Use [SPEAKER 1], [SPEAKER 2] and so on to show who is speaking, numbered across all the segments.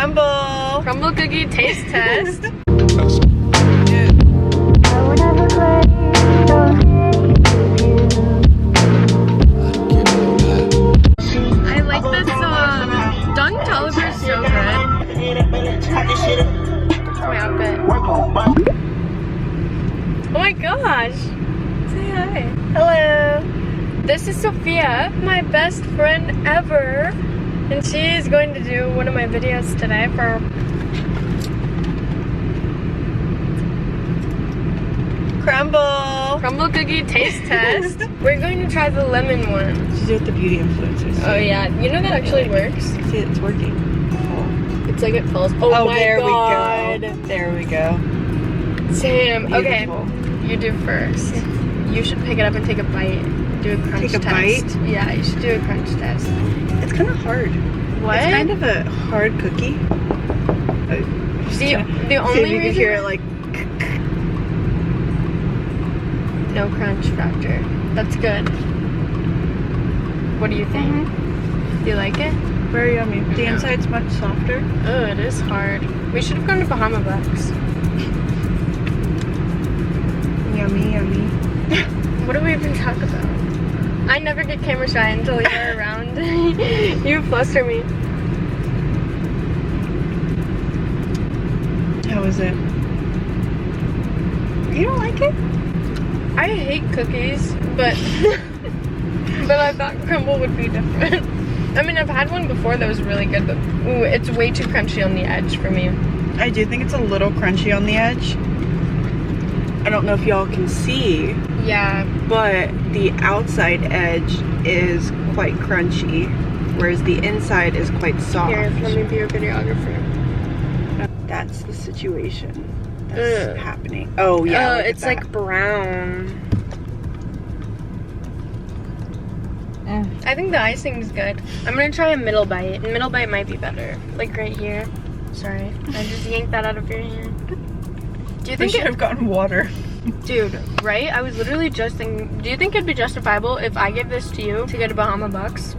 [SPEAKER 1] Crumbl.
[SPEAKER 2] Crumbl cookie taste test. I like this song. Don Toliver's so good. That's my outfit. Oh my gosh. Say hi. Hello. This is Sophia, my best friend ever. And she is going to do one of my videos today for Crumbl cookie taste test. We're going to try the lemon one.
[SPEAKER 1] She's with the beauty influencers.
[SPEAKER 2] Oh yeah, you know that actually works.
[SPEAKER 1] See, it's working. Oh.
[SPEAKER 2] It's like it falls. Oh my
[SPEAKER 1] there
[SPEAKER 2] god.
[SPEAKER 1] we go. There we go.
[SPEAKER 2] Damn. Okay,
[SPEAKER 1] Beautiful.
[SPEAKER 2] you do first. You should pick it up and take a bite. Do a crunch
[SPEAKER 1] Take a
[SPEAKER 2] test.
[SPEAKER 1] bite?
[SPEAKER 2] Yeah, you should do a crunch test.
[SPEAKER 1] It's kind of hard.
[SPEAKER 2] What?
[SPEAKER 1] It's kind of a hard cookie.
[SPEAKER 2] The
[SPEAKER 1] See
[SPEAKER 2] only
[SPEAKER 1] if you can
[SPEAKER 2] reason
[SPEAKER 1] hear it like.
[SPEAKER 2] no crunch factor. That's good. What do you think? Do you like it?
[SPEAKER 1] Very yummy. The
[SPEAKER 2] Yeah.
[SPEAKER 1] inside's much softer.
[SPEAKER 2] Oh, it is hard. We should have gone to Bahama Bucks.
[SPEAKER 1] Yummy, yummy.
[SPEAKER 2] What do we even talk about? I never get camera shy until you're around. You fluster me.
[SPEAKER 1] How is it? You don't like it?
[SPEAKER 2] I hate cookies, but but I thought Crumbl would be different. I mean, I've had one before that was really good, but ooh, it's way too crunchy on the edge for me.
[SPEAKER 1] I do think it's a little crunchy on the edge. I don't know if y'all can see,
[SPEAKER 2] Yeah.
[SPEAKER 1] but the outside edge is quite crunchy, whereas the inside is quite soft.
[SPEAKER 2] Here, let me be your videographer.
[SPEAKER 1] That's the situation that's happening. Oh yeah, look at
[SPEAKER 2] it's
[SPEAKER 1] that.
[SPEAKER 2] like brown. I think the icing's good. I'm gonna try a middle bite. Middle bite might be better. Like right here. Sorry, I just yanked that out of your hand. Do you
[SPEAKER 1] We
[SPEAKER 2] think
[SPEAKER 1] should have gotten water.
[SPEAKER 2] Dude, right? I was literally just thinking, do you think it'd be justifiable if I gave this to you to go to Bahama Bucks?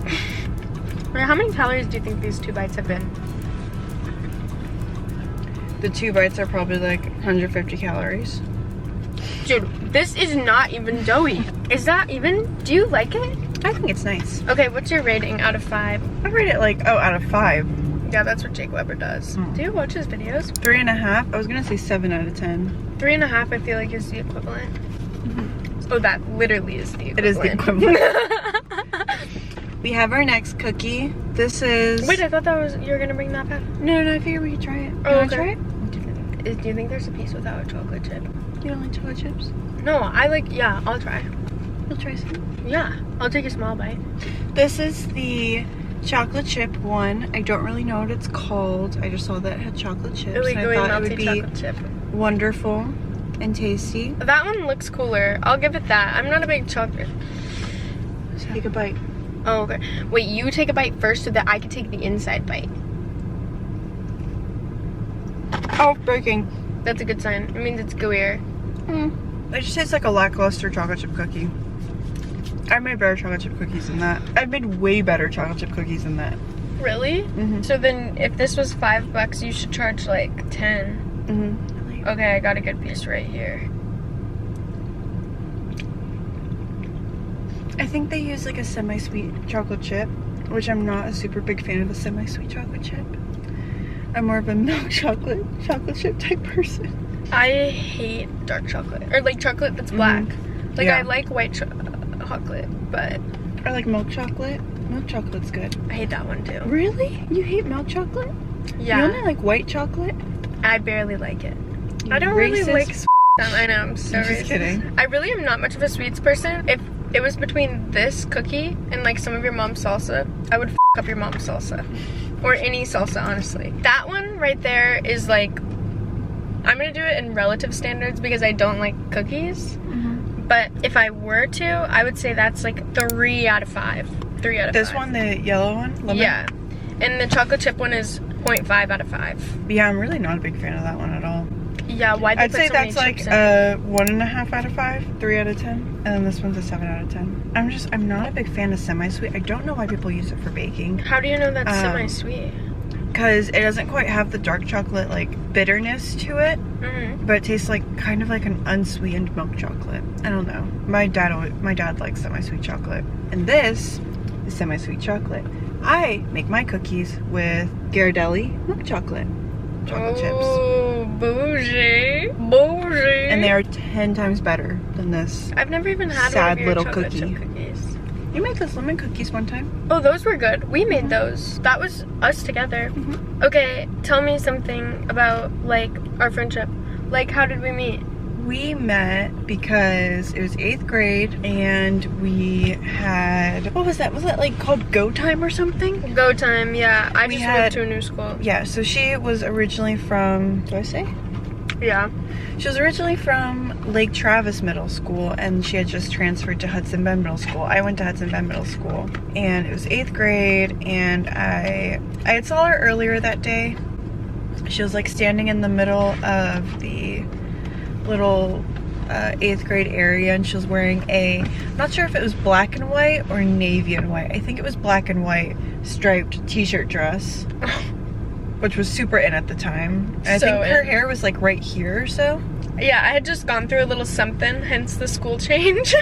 [SPEAKER 2] Or how many calories do you think these 2 bites have been?
[SPEAKER 1] The 2 bites are probably like 150 calories.
[SPEAKER 2] Dude, this is not even doughy. Is that even? Do you like it?
[SPEAKER 1] I think it's nice.
[SPEAKER 2] Okay, what's your rating out of 5?
[SPEAKER 1] I rate it like, oh, out of 5.
[SPEAKER 2] Yeah, that's what Jake Weber does. Do you watch his videos?
[SPEAKER 1] 3.5. I was gonna say 7 out of 10.
[SPEAKER 2] 3.5 I feel like is the equivalent. Oh, that literally is the equivalent.
[SPEAKER 1] It is the equivalent. We have our next cookie. This is.
[SPEAKER 2] Wait, I thought that was, you were gonna bring that back.
[SPEAKER 1] No, I figured we could try it. You
[SPEAKER 2] Oh,
[SPEAKER 1] wanna
[SPEAKER 2] okay.
[SPEAKER 1] try it?
[SPEAKER 2] Do you think there's a piece without a chocolate chip?
[SPEAKER 1] You don't like chocolate chips?
[SPEAKER 2] No, I like, yeah, I'll try.
[SPEAKER 1] You'll try some.
[SPEAKER 2] Yeah, I'll take a small bite.
[SPEAKER 1] This is the chocolate chip one. I don't really know what it's called. I just saw that it had chocolate chips.
[SPEAKER 2] Ooey
[SPEAKER 1] and I
[SPEAKER 2] gooey
[SPEAKER 1] thought it
[SPEAKER 2] melty
[SPEAKER 1] would be
[SPEAKER 2] chocolate chip.
[SPEAKER 1] wonderful and tasty.
[SPEAKER 2] That one looks cooler. I'll give it that. I'm not a big chocolate.
[SPEAKER 1] Take a bite.
[SPEAKER 2] Oh, okay. Wait, you take a bite first so that I can take the inside bite.
[SPEAKER 1] Oh, breaking.
[SPEAKER 2] That's a good sign. It means it's gooier.
[SPEAKER 1] It just tastes like a lackluster chocolate chip cookie. I made better chocolate chip cookies than that. I've made way better chocolate chip cookies than that.
[SPEAKER 2] Really?
[SPEAKER 1] Mm-hmm.
[SPEAKER 2] So then if this was $5, you should charge like 10.
[SPEAKER 1] Mm-hmm.
[SPEAKER 2] Okay, I got a good piece right here.
[SPEAKER 1] I think they use like a semi-sweet chocolate chip, which I'm not a super big fan of a semi-sweet chocolate chip. I'm more of a milk chocolate chip type person.
[SPEAKER 2] I hate dark chocolate. Or like chocolate that's black. Like
[SPEAKER 1] Yeah.
[SPEAKER 2] I like white chocolate, but
[SPEAKER 1] I like milk chocolate. Milk chocolate's good.
[SPEAKER 2] I hate that one too.
[SPEAKER 1] Really? You hate milk chocolate?
[SPEAKER 2] Yeah.
[SPEAKER 1] You only like white chocolate?
[SPEAKER 2] I barely like it.
[SPEAKER 1] You
[SPEAKER 2] I don't really
[SPEAKER 1] racist.
[SPEAKER 2] like sweets. I know, I'm so
[SPEAKER 1] I'm just
[SPEAKER 2] racist.
[SPEAKER 1] kidding.
[SPEAKER 2] I really am not much of a sweets person. If it was between this cookie and like some of your mom's salsa, I would f up your mom's salsa. Or any salsa, honestly. That one right there is like, I'm gonna do it in relative standards because I don't like cookies. But if I were to, I would say that's like 3 out of 5. 3 out of 5.
[SPEAKER 1] This one, the yellow one? Lemon?
[SPEAKER 2] Yeah. And the chocolate chip one is 0.5 out of 5.
[SPEAKER 1] Yeah, I'm really not a big fan of that one at all.
[SPEAKER 2] Yeah, why'd they
[SPEAKER 1] I'd
[SPEAKER 2] put
[SPEAKER 1] say
[SPEAKER 2] so
[SPEAKER 1] that's
[SPEAKER 2] many
[SPEAKER 1] like
[SPEAKER 2] chips in?
[SPEAKER 1] 1.5 out of 5, 3 out of 10, and then this one's a 7 out of 10. I'm not a big fan of semi-sweet. I don't know why people use it for baking.
[SPEAKER 2] How do you know that's semi-sweet?
[SPEAKER 1] because it doesn't quite have the dark chocolate like bitterness to it, but it tastes like kind of like an unsweetened milk chocolate. I don't know. My dad likes semi-sweet chocolate, and this is semi-sweet chocolate. I make my cookies with Ghirardelli milk chocolate chips.
[SPEAKER 2] Oh, bougie. Bougie.
[SPEAKER 1] And they are 10 times better than this.
[SPEAKER 2] I've never even had
[SPEAKER 1] sad
[SPEAKER 2] one of your
[SPEAKER 1] little
[SPEAKER 2] chocolate
[SPEAKER 1] cookie.
[SPEAKER 2] chip cookies.
[SPEAKER 1] You made those lemon cookies one time.
[SPEAKER 2] Oh, those were good. We made those. That was us together. Okay, tell me something about, like, our friendship. Like, how did we meet?
[SPEAKER 1] We met because it was 8th grade and we had, what was that? Was that like called Go Time or something?
[SPEAKER 2] Go Time, yeah. I just moved to a new school.
[SPEAKER 1] Yeah, so she was originally from, do I say?
[SPEAKER 2] Yeah.
[SPEAKER 1] She was originally from Lake Travis Middle School and she had just transferred to Hudson Bend Middle School. I went to Hudson Bend Middle School and it was 8th grade and I had saw her earlier that day. She was like standing in the middle of the little 8th grade area and she was wearing I'm not sure if it was black and white or navy and white. I think it was black and white striped t-shirt dress, which was super in at the time. And I think her hair was like right here or so.
[SPEAKER 2] Yeah, I had just gone through a little something, hence the school change.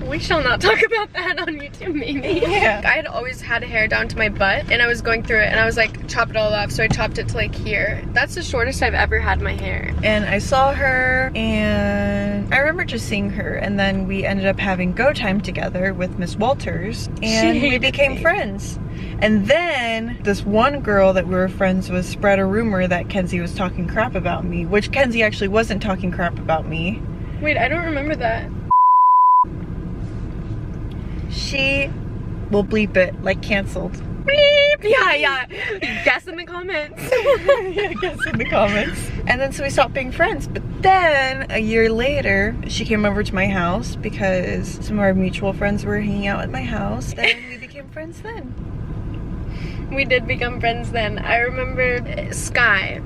[SPEAKER 2] We shall not talk about that on YouTube, maybe.
[SPEAKER 1] Yeah.
[SPEAKER 2] I had always had hair down to my butt, and I was going through it, and I was like, chop it all off, so I chopped it to like here. That's the shortest I've ever had my hair.
[SPEAKER 1] And I saw her, and I remember just seeing her, and then we ended up having Go Time together with Miss Walters, and we became friends. And then this one girl that we were friends with spread a rumor that Kenzie was talking crap about me, which Kenzie actually wasn't talking crap about me.
[SPEAKER 2] Wait, I don't remember that.
[SPEAKER 1] She will bleep it, like canceled.
[SPEAKER 2] Bleep! Yeah. Guess in the comments.
[SPEAKER 1] Yeah, guess in the comments. And then so we stopped being friends, but then a year later, she came over to my house because some of our mutual friends were hanging out at my house. Then we became friends then.
[SPEAKER 2] We did become friends then. I remember Sky.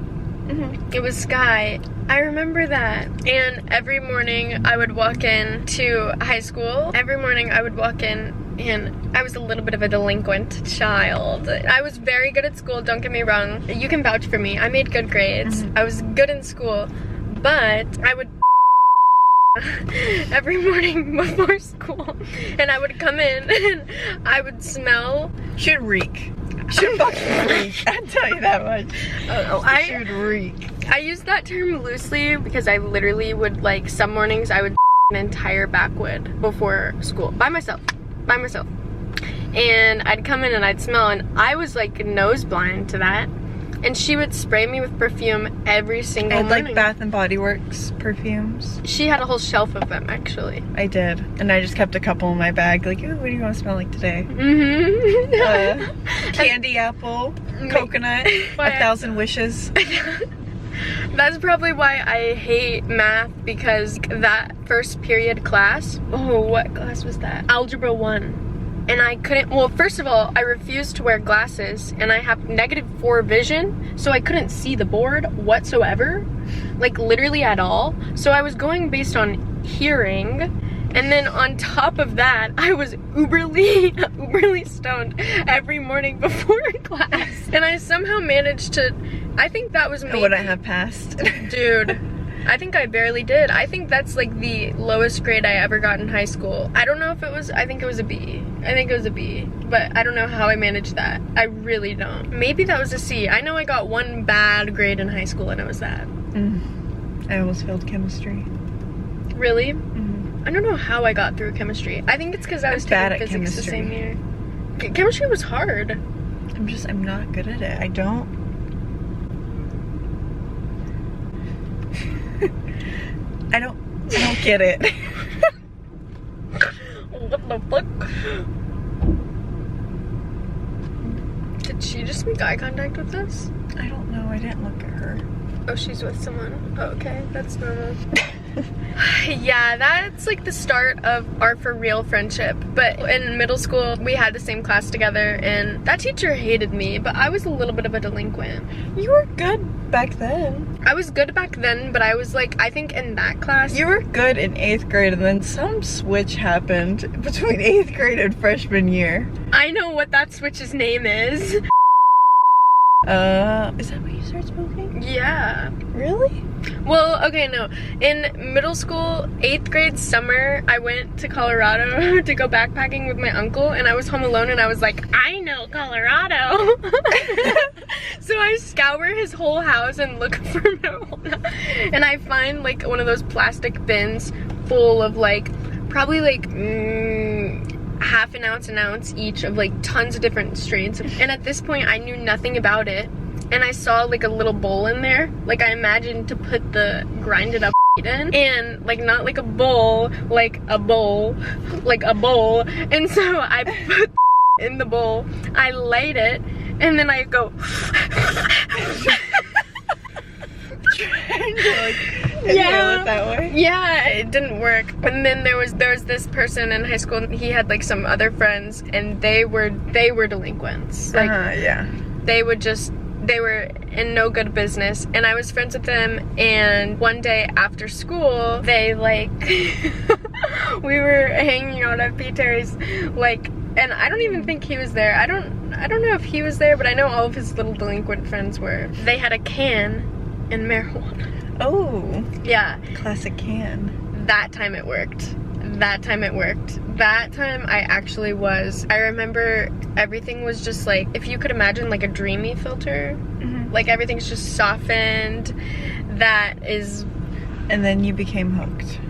[SPEAKER 2] It was Sky. I remember that. And every morning I would walk in to high school. Every morning I would walk in and I was a little bit of a delinquent child. I was very good at school, don't get me wrong. You can vouch for me. I made good grades. I was good in school. But I would every morning before school. And I would come in and I would smell.
[SPEAKER 1] She would reek. She would fucking reek. I'll tell you that much. She would reek.
[SPEAKER 2] I use that term loosely because I literally would, like, some mornings I would an entire backwood before school by myself. And I'd come in and I'd smell, and I was like nose blind to that. And she would spray me with perfume every single morning.
[SPEAKER 1] Like Bath and Body Works perfumes.
[SPEAKER 2] She had a whole shelf of them, actually.
[SPEAKER 1] I did. And I just kept a couple in my bag. Like, ooh, what do you want to smell like today? Candy apple, coconut, 1,000 wishes.
[SPEAKER 2] That's probably why I hate math, because that first period class, oh, what class was that? Algebra 1. And I couldn't, well, first of all, I refused to wear glasses and I have -4 vision, so I couldn't see the board whatsoever, like literally at all. So I was going based on hearing, and then on top of that, I was uberly stoned every morning before class. And I somehow managed to, I think that was maybe—
[SPEAKER 1] Would I have passed?
[SPEAKER 2] Dude. I think I barely did. I think that's like the lowest grade I ever got in high school. I don't know if it was, I think it was a B. I think it was a B, but I don't know how I managed that. I really don't. Maybe that was a C. I know I got one bad grade in high school and it was that.
[SPEAKER 1] I almost failed chemistry.
[SPEAKER 2] Really? I don't know how I got through chemistry. I think it's because I was taking physics
[SPEAKER 1] chemistry.
[SPEAKER 2] the same year. Chemistry was hard.
[SPEAKER 1] I'm not good at it. I don't get it.
[SPEAKER 2] What the fuck? Did she just make eye contact with us?
[SPEAKER 1] I don't know. I didn't look at her.
[SPEAKER 2] Oh, she's with someone. Oh, okay, that's normal. Yeah, that's like the start of our for real friendship. But in middle school, we had the same class together, and that teacher hated me, but I was a little bit of a delinquent.
[SPEAKER 1] You were good back then.
[SPEAKER 2] I was good back then, but I was like, I think in that class.
[SPEAKER 1] You were good in 8th grade, and then some switch happened between 8th grade and freshman year.
[SPEAKER 2] I know what that switch's name is.
[SPEAKER 1] Is that when you start smoking?
[SPEAKER 2] Yeah.
[SPEAKER 1] Really?
[SPEAKER 2] Well, okay, no. In middle school, 8th grade summer, I went to Colorado to go backpacking with my uncle, and I was home alone, and I was like, I know Colorado. So I scour his whole house and look for marijuana, and I find like one of those plastic bins full of like, probably like half an ounce each of like tons of different strains. And at this point, I knew nothing about it. And I saw like a little bowl in there. Like I imagined to put the grinded up in, and like not like a bowl, like a bowl, like a bowl. And so I put in the bowl, I light it, and then I go
[SPEAKER 1] Trying to like inhale it that way?
[SPEAKER 2] Yeah, it didn't work. And then there was this person in high school, and he had like some other friends, and they were delinquents. Like
[SPEAKER 1] yeah.
[SPEAKER 2] they were in no good business, and I was friends with them. And one day after school, they like we were hanging out at P. Terry's, like, and I don't even think he was there. I don't know if he was there, but I know all of his little delinquent friends were. They had a can and marijuana.
[SPEAKER 1] Oh.
[SPEAKER 2] Yeah.
[SPEAKER 1] Classic can.
[SPEAKER 2] That time it worked. That time it worked. That time I actually was. I remember everything was just like, if you could imagine like a dreamy filter.
[SPEAKER 1] Mm-hmm.
[SPEAKER 2] Like everything's just softened. That is.
[SPEAKER 1] And then you became hooked.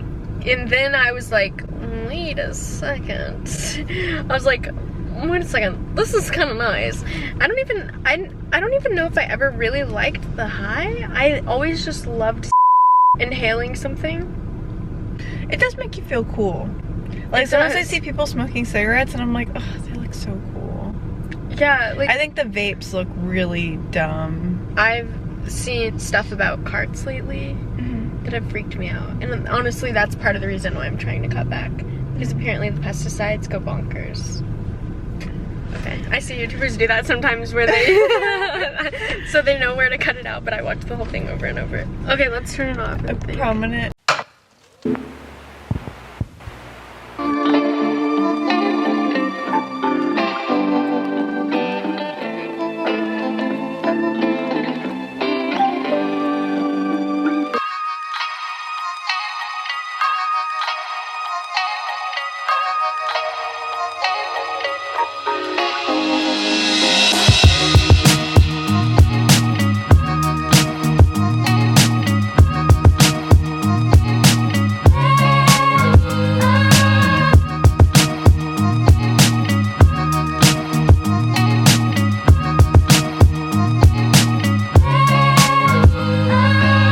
[SPEAKER 2] And then I was like, wait a second. I was like, wait a second, this is kind of nice. I don't even know if I ever really liked the high. I always just loved inhaling something.
[SPEAKER 1] It does make you feel cool. Like sometimes I see people smoking cigarettes and I'm like, oh, they look so cool.
[SPEAKER 2] Yeah, like
[SPEAKER 1] I think the vapes look really dumb.
[SPEAKER 2] I've seen stuff about carts lately that have freaked me out. And honestly, that's part of the reason why I'm trying to cut back. Because apparently the pesticides go bonkers. Okay, I see YouTubers do that sometimes where they so they know where to cut it out, but I watch the whole thing over and over. Okay, let's turn it off.
[SPEAKER 1] A prominent